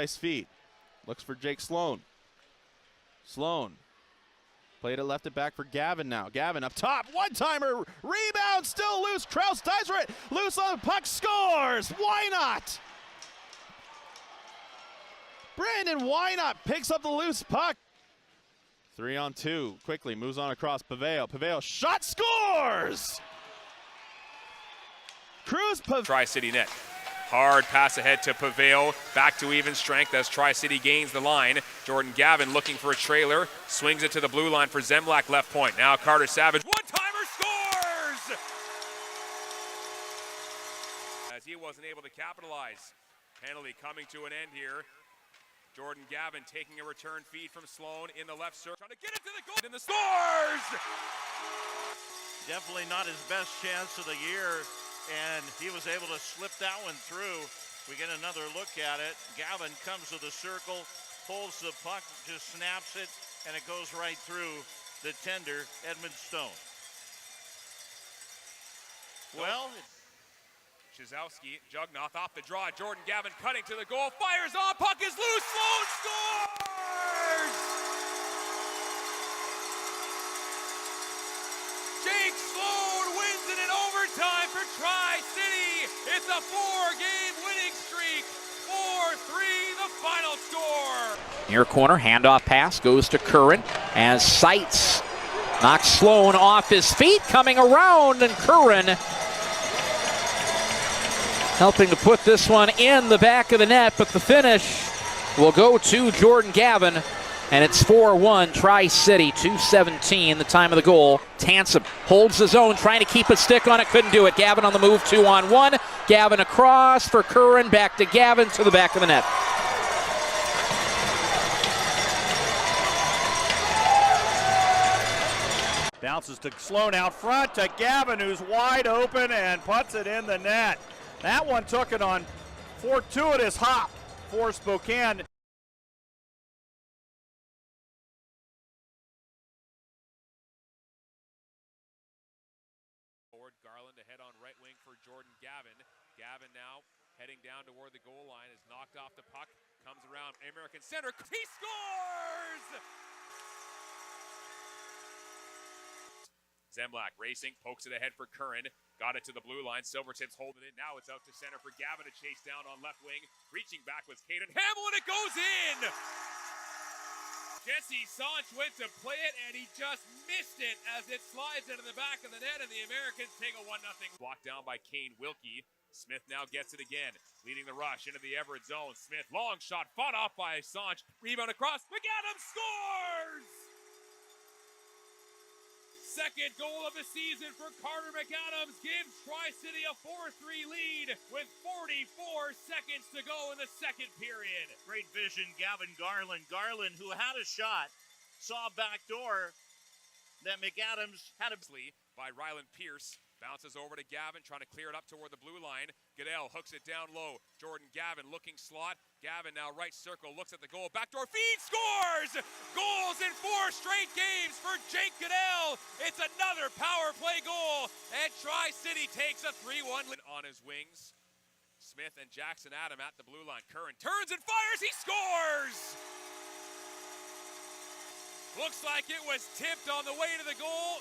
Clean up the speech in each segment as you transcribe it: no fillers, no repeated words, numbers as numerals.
Nice feed. Looks for Jake Sloan. Sloan played it left it back for Gavin now. Gavin up top. One-timer. Rebound. Still loose. Krause dives for it. Loose on the puck. Scores. Why not? Brandon Why not picks up the loose puck. 3-on-2. Quickly moves on across Paveo. Paveo shot. Scores! Cruz Paveo. Tri-City net. Hard pass ahead to Paveo, back to even strength as Tri-City gains the line. Jordan Gavin looking for a trailer, swings it to the blue line for Zemlak left point. Now Carter Savage, one-timer scores! As he wasn't able to capitalize. Penalty coming to an end here. Jordan Gavin taking a return feed from Sloan in the left circle, trying to get it to the goal, and the scores! Definitely not his best chance of the year. And he was able to slip that one through. We get another look at it. Gavin comes to the circle, holds the puck, just snaps it, and it goes right through the tender, Edmund Stone. Well, Chizowski, Jugnoth off the draw. Jordan Gavin cutting to the goal, fires on, puck is loose, Sloan scores! Jake Sloan wins it in overtime for Tri-City. It's a 4-game winning streak. 4-3, the final score. Near corner, handoff pass goes to Curran as Seitz knocks Sloan off his feet, coming around, and Curran helping to put this one in the back of the net, but the finish will go to Jordan Gavin. And it's 4-1, Tri-City, 2:17, the time of the goal. Tansom holds his own, trying to keep a stick on it, couldn't do it. Gavin on the move, 2-on-1. Gavin across for Curran, back to Gavin to the back of the net. bounces to Sloan out front to Gavin, who's wide open and puts it in the net. That one took it on fortuitous hop for Spokane. Garland ahead on right wing for Jordan Gavin. Gavin now heading down toward the goal line, is knocked off the puck, comes around American center, he scores! Zemlak racing, pokes it ahead for Curran, got it to the blue line, Silvertips holding it, now it's out to center for Gavin to chase down on left wing, reaching back with Caden Hamlin, it goes in! Jesse Sanch went to play it, and he just missed it as it slides into the back of the net, and the Americans take a 1-0. Blocked down by Kane Wilkie. Smith now gets it again, leading the rush into the Everett zone. Smith, long shot, fought off by Sanch. Rebound across, McAdams scores! Second goal of the season for Carter McAdams gives Tri-City a 4-3 lead with 44 seconds to go in the second period. Great vision, Gavin Garland. Garland, who had a shot, saw back door that McAdams had a... By Ryland Pierce. Bounces over to Gavin, trying to clear it up toward the blue line. Goodell hooks it down low. Jordan Gavin looking slot. Gavin now right circle, looks at the goal. Backdoor feed, scores! Goals in 4 straight games for Jake Goodell. It's another power play goal. And Tri-City takes a 3-1 lead on his wings. Smith and Jackson Adam at the blue line. Curran turns and fires, he scores! Looks like it was tipped on the way to the goal.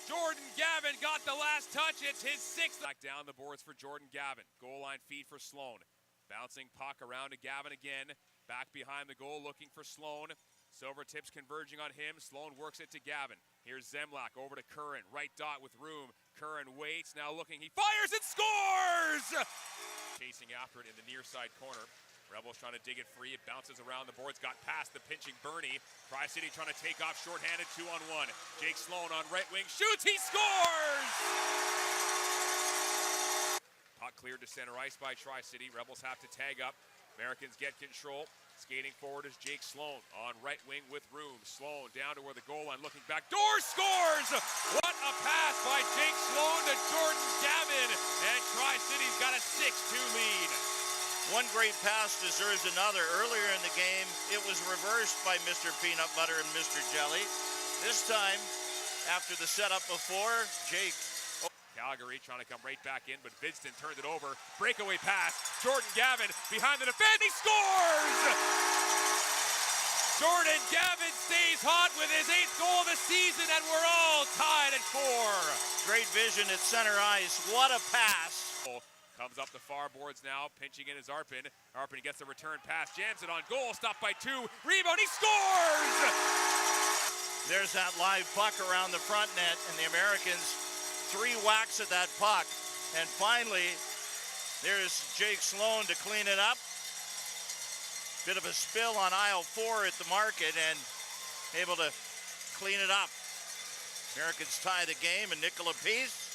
Jordan Gavin got the last touch. It's his 6th. Back down the boards for Jordan Gavin. Goal line feed for Sloan. Bouncing puck around to Gavin again. Back behind the goal looking for Sloan. Silvertips converging on him. Sloan works it to Gavin. Here's Zemlak over to Curran. Right dot with room. Curran waits. Now looking. He fires and scores! Chasing after it in the near side corner. Rebels trying to dig it free. It bounces around the boards. Got past the pinching Bernie. Tri-City trying to take off shorthanded 2-on-1. Jake Sloan on right wing. Shoots. He scores! Puck cleared to center ice by Tri-City. Rebels have to tag up. Americans get control. Skating forward is Jake Sloan on right wing with room. Sloan down to where the goal line. Looking back. Door scores! What a pass by Jake Sloan to Jordan Gavin. And Tri-City's got a 6-2 lead. One great pass deserves another. Earlier in the game, it was reversed by Mr. Peanut Butter and Mr. Jelly. This time, after the setup before, Jake. Calgary trying to come right back in, but Vidston turned it over. Breakaway pass. Jordan Gavin behind the defense. He scores! Jordan Gavin stays hot with his 8th goal of the season, and we're all tied at 4. Great vision at center ice. What a pass. Comes up the far boards now, pinching in is Arpin. Arpin gets a return pass, jams it on goal, stopped by 2. Rebound, he scores! There's that live puck around the front net, and the Americans 3 whacks at that puck. And finally, there's Jake Sloan to clean it up. Bit of a spill on aisle 4 at the market and able to clean it up. Americans tie the game, and nickel apiece.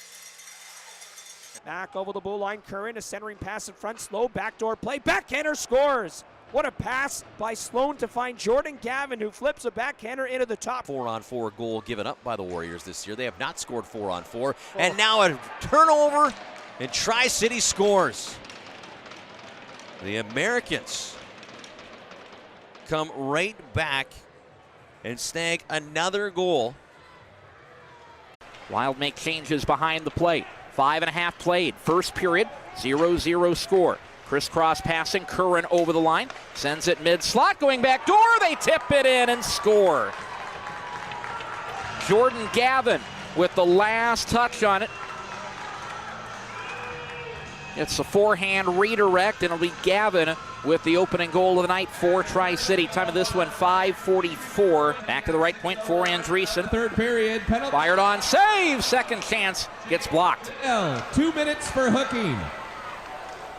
Back over the blue line, Curran, a centering pass in front, slow backdoor play, backhander scores. What a pass by Sloan to find Jordan Gavin, who flips a backhander into the top. 4-on-4 goal given up by the Warriors this year. They have not scored 4-on-4. And now a turnover, and Tri-City scores. The Americans come right back and snag another goal. Wild make changes behind the plate. 5.5 played. First period, 0-0 score. Crisscross passing, Curran over the line. Sends it mid-slot, going back door. They tip it in and score. Jordan Gavin with the last touch on it. It's a forehand redirect, and it'll be Gavin with the opening goal of the night for Tri-City. Time of this one, 5:44. Back to the right point for Andreessen. Third period, penalty. Fired on, save! Second chance, gets blocked. 2 minutes for hooking.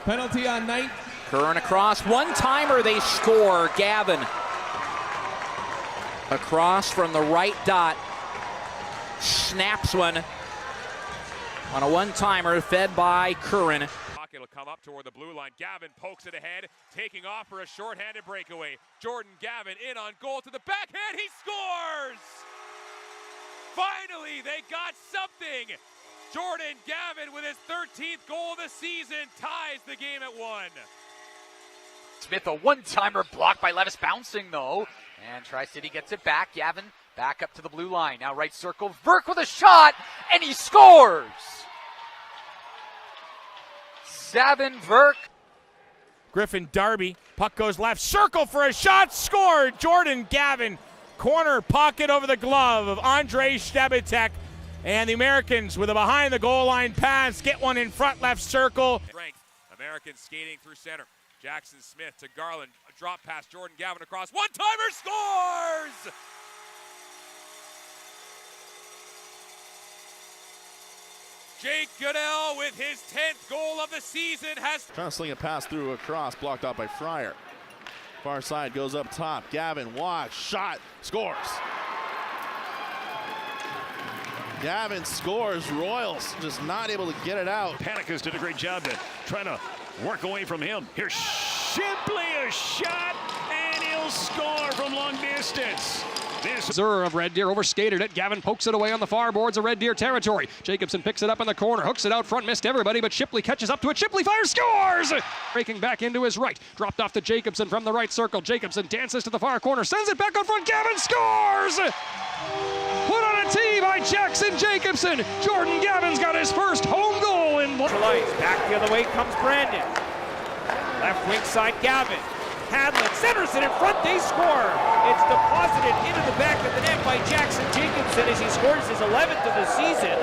Penalty on 9. Curran across, one-timer, they score. Gavin across from the right dot, snaps one on a one-timer fed by Curran. It'll come up toward the blue line. Gavin pokes it ahead, taking off for a shorthanded breakaway. Jordan Gavin in on goal to the backhand. He scores! Finally, they got something. Jordan Gavin with his 13th goal of the season ties the game at 1. Smith, a one-timer blocked by Levis, bouncing though, and Tri-City gets it back. Gavin back up to the blue line. Now right circle, Verk with a shot, and he scores! Savin Verk. Griffin Darby, puck goes left, circle for a shot, scored! Jordan Gavin, corner pocket over the glove of Andrei Stebitek, and the Americans with a behind the goal line pass, get one in front left circle. Strength, Americans skating through center. Jackson Smith to Garland, a drop pass, Jordan Gavin across, one-timer scores! Jake Goodell with his 10th goal of the season has... Trying to sling a pass through across, blocked out by Fryer. Far side goes up top. Gavin, watch, shot, scores. Gavin scores. Royals just not able to get it out. Panicus did a great job to trying to work away from him. Here's simply a shot, and he'll score from long distance. Zerr of Red Deer overskated it. Gavin pokes it away on the far boards of Red Deer territory. Jacobson picks it up in the corner, hooks it out front, missed everybody, but Shipley catches up to it. Shipley fires, scores! Breaking back into his right. Dropped off to Jacobson from the right circle. Jacobson dances to the far corner, sends it back on front. Gavin scores! Put on a tee by Jackson Jacobson. Jordan Gavin's got his first home goal in... Back the other way comes Brandon. Left wing side, Gavin. Hadlin centers it in front, they score. It's deposited into the back of the net by Jackson Jacobson as he scores his 11th of the season.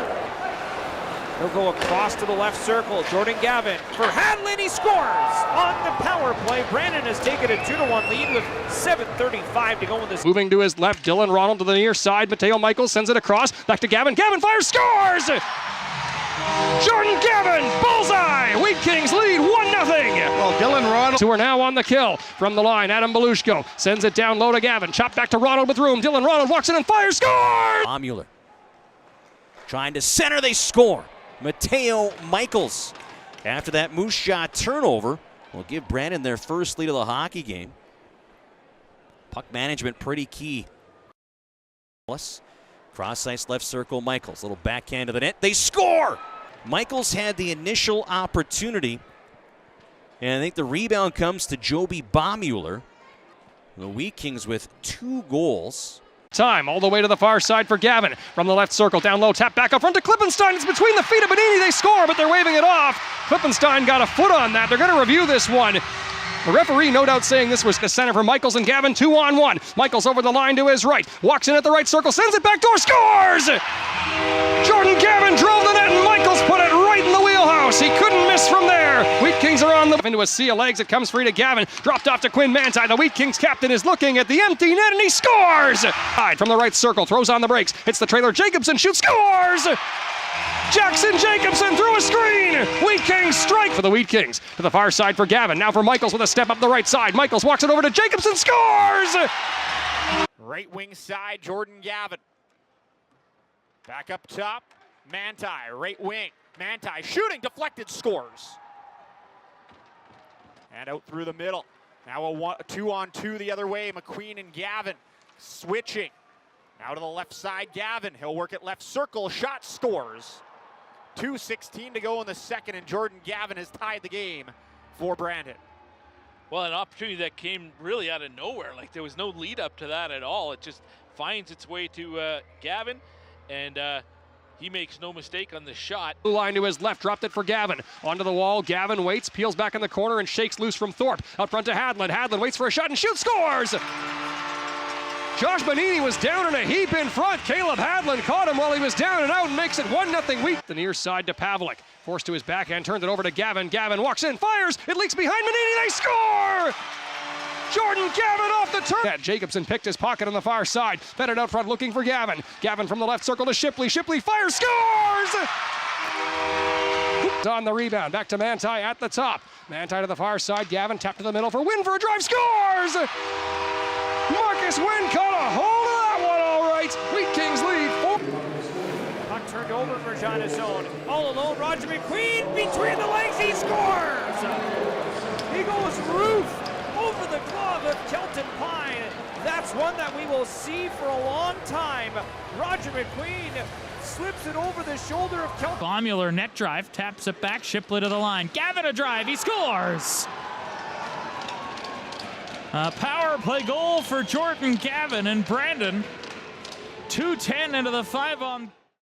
He'll go across to the left circle. Jordan Gavin for Hadlin, he scores on the power play. Brandon has taken a 2-1 lead with 7:35 to go in this. Moving to his left, Dylan Ronald to the near side. Mateo Michaels sends it across, back to Gavin. Gavin fires, scores! Jordan Gavin, bullseye! Wheat Kings lead 1-0. Well, Dylan Ronald. So we're now on the kill from the line. Adam Belushko sends it down low to Gavin. Chopped back to Ronald with room. Dylan Ronald walks in and fires, scores! Mueller trying to center, they score. Mateo Michaels, after that Moose shot turnover, will give Brandon their first lead of the hockey game. Puck management pretty key. Cross ice left circle, Michaels. Little backhand to the net. They score! Michaels had the initial opportunity. And I think the rebound comes to Joby Baumüller. The Wheat Kings with 2 goals. Time all the way to the far side for Gavin. From the left circle, down low, tap back up front to Klippenstein. It's between the feet of Bonini. They score, but they're waving it off. Klippenstein got a foot on that. They're going to review this one. The referee no doubt saying this was the center for Michaels and Gavin, 2-on-1. Michaels over the line to his right, walks in at the right circle, sends it back door, scores! Jordan Gavin drove the net and Michaels put it right in the wheelhouse. He couldn't miss from there. Wheat Kings are on the into a sea of legs. It comes free to Gavin, dropped off to Quinn Manti. The Wheat Kings captain is looking at the empty net and he scores! From the right circle, throws on the brakes, hits the trailer, Jacobson shoots, scores! Jackson Jacobson through a screen. Wheat Kings strike for the Wheat Kings. To the far side for Gavin. Now for Michaels with a step up the right side. Michaels walks it over to Jacobson. Scores! Right wing side, Jordan Gavin. Back up top, Manti, right wing. Manti shooting, deflected, scores. And out through the middle. Now a 2-on-2 the other way. McQueen and Gavin switching. Now to the left side, Gavin. He'll work at left circle, shot, scores. 2:16 to go in the second, and Jordan Gavin has tied the game for Brandon. Well, an opportunity that came really out of nowhere. Like, there was no lead up to that at all. It just finds its way to Gavin, and he makes no mistake on the shot. Blue line to his left, dropped it for Gavin. Onto the wall, Gavin waits, peels back in the corner, and shakes loose from Thorpe. Out front to Hadlin. Hadlin waits for a shot and shoots, scores! Josh Bonini was down in a heap in front. Caleb Hadlin caught him while he was down and out and makes it 1-0 Wheat. The near side to Pavlik. Forced to his backhand, turns it over to Gavin. Gavin walks in, fires. It leaks behind Bonini. They score! Jordan Gavin off the turn. Jacobson picked his pocket on the far side. Fed it out front looking for Gavin. Gavin from the left circle to Shipley. Shipley fires, scores! On the rebound, back to Manti at the top. Manti to the far side. Gavin tapped to the middle for Wynn for a drive, scores! Marcus Wynn caught a hold of that one, all right. Wheat Kings lead. Puck turned over for Regina zone. All alone, Roger McQueen between the legs, he scores! He goes roof over the glove of Kelton Pine. That's one that we will see for a long time. Roger McQueen slips it over the shoulder of Kelton. Baumuller net drive, taps it back, Shipley to the line. Gavin a drive, he scores! A power play goal for Jordan Gavin and Brandon. 2:10 into the 5-on.